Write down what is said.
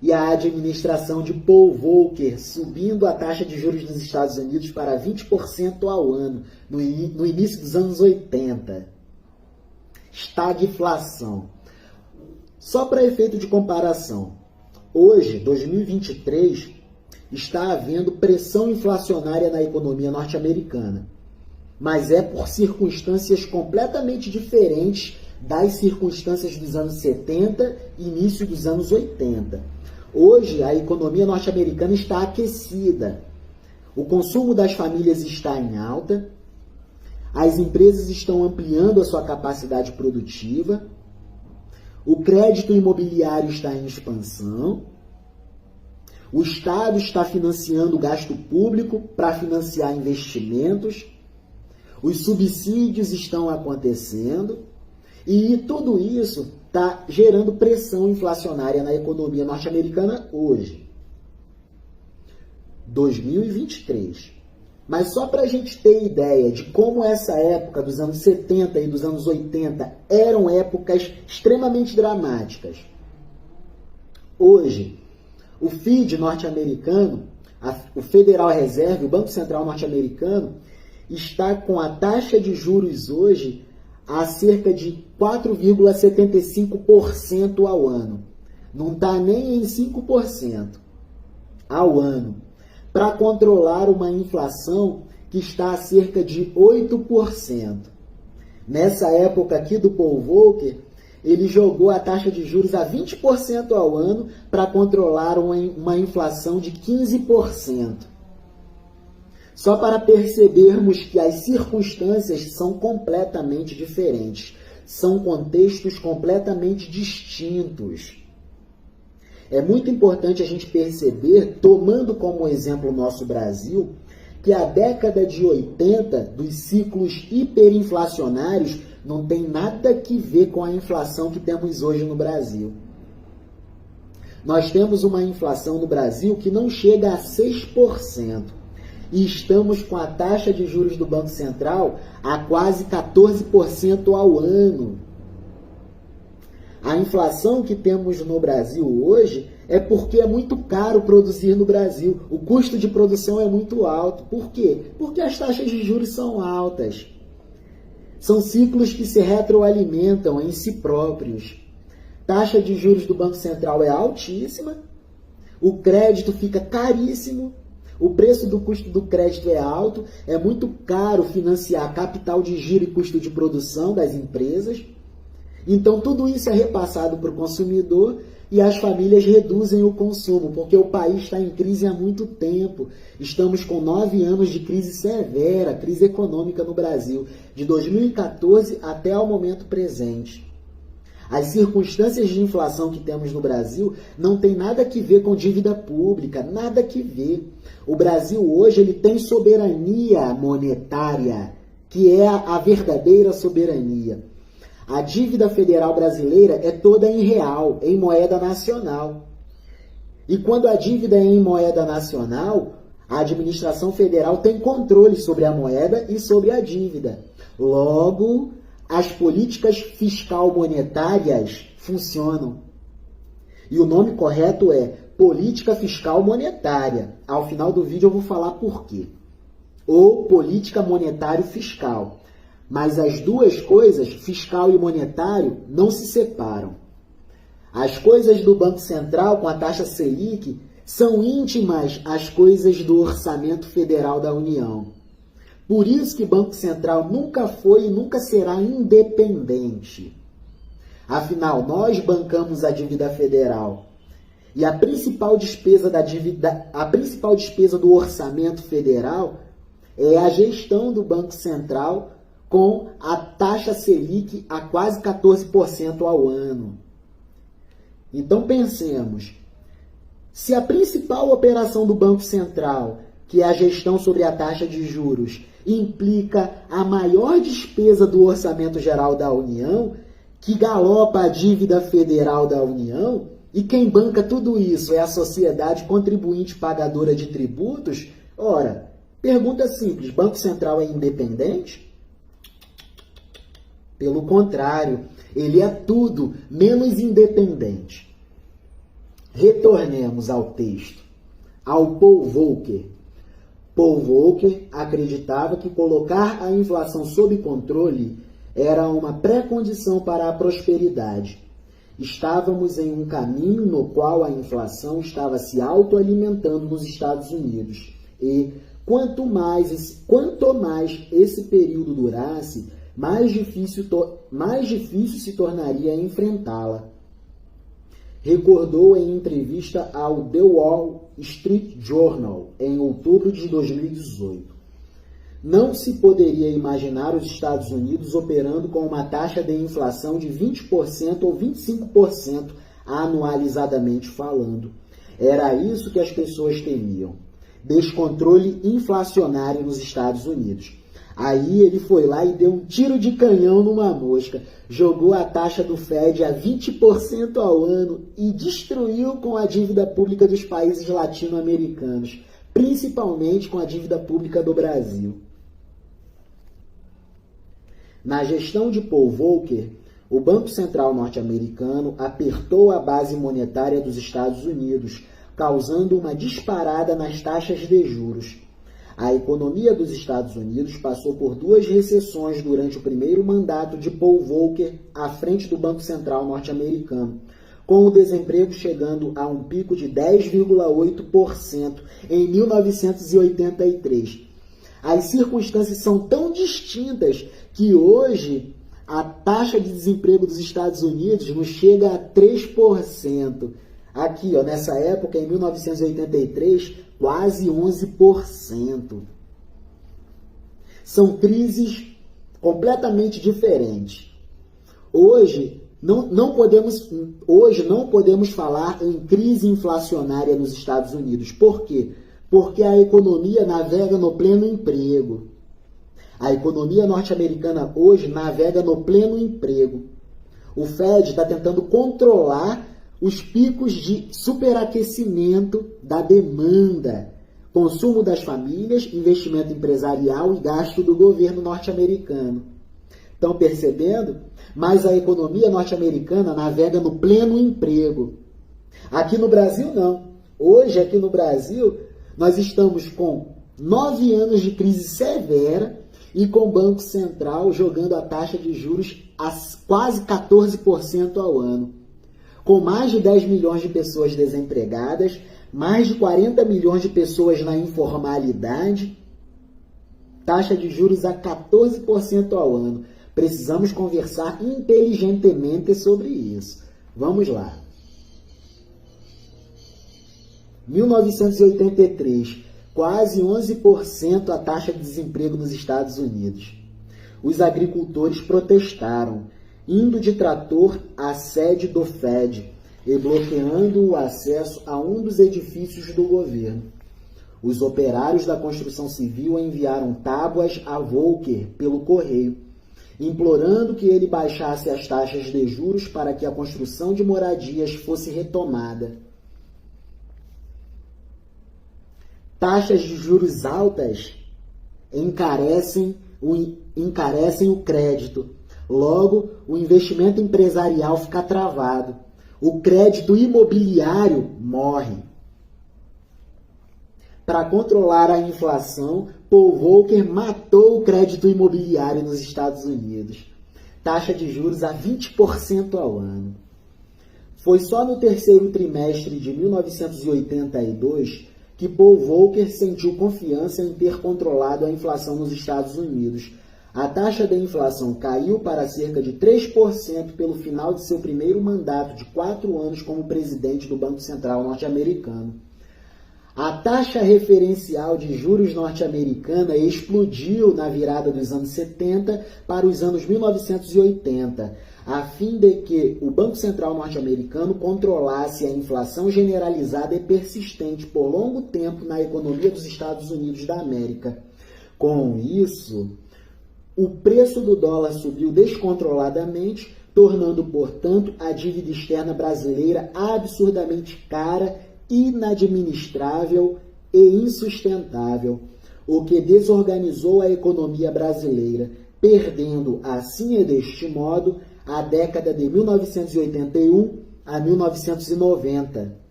e a administração de Paul Volcker subindo a taxa de juros nos Estados Unidos para 20% ao ano, no início dos anos 80. Estagflação. Só para efeito de comparação, hoje, 2023, está havendo pressão inflacionária na economia norte-americana, mas é por circunstâncias completamente diferentes das circunstâncias dos anos 70 e início dos anos 80. Hoje, a economia norte-americana está aquecida. O consumo das famílias está em alta, as empresas estão ampliando a sua capacidade produtiva, o crédito imobiliário está em expansão, o Estado está financiando o gasto público para financiar investimentos, os subsídios estão acontecendo, e tudo isso está gerando pressão inflacionária na economia norte-americana hoje. 2023. Mas só para a gente ter ideia de como essa época dos anos 70 e dos anos 80 eram épocas extremamente dramáticas. Hoje, o FED norte-americano, o Federal Reserve, o Banco Central norte-americano, está com a taxa de juros hoje a cerca de 4,75% ao ano. Não está nem em 5% ao ano, para controlar uma inflação que está a cerca de 8%. Nessa época aqui do Paul Volcker, ele jogou a taxa de juros a 20% ao ano para controlar uma inflação de 15%. Só para percebermos que as circunstâncias são completamente diferentes, são contextos completamente distintos. É muito importante a gente perceber, tomando como exemplo o nosso Brasil, que a década de 80 dos ciclos hiperinflacionários não tem nada que ver com a inflação que temos hoje no Brasil. Nós temos uma inflação no Brasil que não chega a 6%. E estamos com a taxa de juros do Banco Central a quase 14% ao ano. A inflação que temos no Brasil hoje é porque é muito caro produzir no Brasil. O custo de produção é muito alto. Por quê? Porque as taxas de juros são altas. São ciclos que se retroalimentam em si próprios. Taxa de juros do Banco Central é altíssima, o crédito fica caríssimo, o preço do custo do crédito é alto, é muito caro financiar capital de giro e custo de produção das empresas. Então, tudo isso é repassado para o consumidor e as famílias reduzem o consumo, porque o país está em crise há muito tempo. Estamos com 9 anos de crise severa, crise econômica no Brasil, de 2014 até ao momento presente. As circunstâncias de inflação que temos no Brasil não tem nada que ver com dívida pública, nada que ver. O Brasil hoje ele tem soberania monetária, que é a verdadeira soberania. A dívida federal brasileira é toda em real, em moeda nacional. E quando a dívida é em moeda nacional, a administração federal tem controle sobre a moeda e sobre a dívida. Logo, as políticas fiscal-monetárias funcionam. E o nome correto é política fiscal monetária. Ao final do vídeo eu vou falar por quê. Ou política monetário-fiscal. Mas as duas coisas, fiscal e monetário, não se separam. As coisas do Banco Central com a taxa Selic são íntimas às coisas do Orçamento Federal da União. Por isso que o Banco Central nunca foi e nunca será independente. Afinal, nós bancamos a dívida federal. E a principal despesa do orçamento federal é a gestão do Banco Central com a taxa Selic a quase 14% ao ano. Então pensemos, se a principal operação do Banco Central, que é a gestão sobre a taxa de juros, implica a maior despesa do Orçamento Geral da União, que galopa a dívida federal da União, e quem banca tudo isso é a sociedade contribuinte pagadora de tributos, ora, pergunta simples, Banco Central é independente? Pelo contrário, ele é tudo menos independente. Retornemos ao texto, ao Paul Volcker. Paul Volcker acreditava que colocar a inflação sob controle era uma pré-condição para a prosperidade. Estávamos em um caminho no qual a inflação estava se autoalimentando nos Estados Unidos e, quanto mais esse período durasse, mais difícil se tornaria enfrentá-la. Recordou em entrevista ao The Wall Street Journal em outubro de 2018. Não se poderia imaginar os Estados Unidos operando com uma taxa de inflação de 20% ou 25% anualizadamente falando. Era isso que as pessoas temiam. Descontrole inflacionário nos Estados Unidos. Aí ele foi lá e deu um tiro de canhão numa mosca, jogou a taxa do Fed a 20% ao ano e destruiu com a dívida pública dos países latino-americanos, principalmente com a dívida pública do Brasil. Na gestão de Paul Volcker, o Banco Central norte-americano apertou a base monetária dos Estados Unidos, causando uma disparada nas taxas de juros. A economia dos Estados Unidos passou por 2 recessões durante o primeiro mandato de Paul Volcker à frente do Banco Central norte-americano, com o desemprego chegando a um pico de 10,8% em 1983. As circunstâncias são tão distintas que hoje a taxa de desemprego dos Estados Unidos não chega a 3%. Aqui, nessa época, em 1983, quase 11%. São crises completamente diferentes. Hoje não podemos falar em crise inflacionária nos Estados Unidos. Por quê? Porque a economia navega no pleno emprego. A economia norte-americana hoje navega no pleno emprego. O Fed está tentando controlar os picos de superaquecimento da demanda, consumo das famílias, investimento empresarial e gasto do governo norte-americano. Estão percebendo? Mas a economia norte-americana navega no pleno emprego. Aqui no Brasil, não. Hoje, aqui no Brasil, nós estamos com 9 anos de crise severa e com o Banco Central jogando a taxa de juros a quase 14% ao ano. Com mais de 10 milhões de pessoas desempregadas, mais de 40 milhões de pessoas na informalidade, taxa de juros a 14% ao ano. Precisamos conversar inteligentemente sobre isso. Vamos lá. 1983, quase 11% a taxa de desemprego nos Estados Unidos. Os agricultores protestaram, indo de trator à sede do Fed e bloqueando o acesso a um dos edifícios do governo. Os operários da construção civil enviaram tábuas a Volcker pelo correio, implorando que ele baixasse as taxas de juros para que a construção de moradias fosse retomada. Taxas de juros altas encarecem o crédito. Logo, o investimento empresarial fica travado. O crédito imobiliário morre. Para controlar a inflação, Paul Volcker matou o crédito imobiliário nos Estados Unidos. Taxa de juros a 20% ao ano. Foi só no terceiro trimestre de 1982 que Paul Volcker sentiu confiança em ter controlado a inflação nos Estados Unidos. A taxa de inflação caiu para cerca de 3% pelo final de seu primeiro mandato de 4 anos como presidente do Banco Central norte-americano. A taxa referencial de juros norte-americana explodiu na virada dos anos 70 para os anos 1980, a fim de que o Banco Central norte-americano controlasse a inflação generalizada e persistente por longo tempo na economia dos Estados Unidos da América. Com isso, o preço do dólar subiu descontroladamente, tornando, portanto, a dívida externa brasileira absurdamente cara, inadministrável e insustentável, o que desorganizou a economia brasileira, perdendo, assim e deste modo, a década de 1981 a 1990.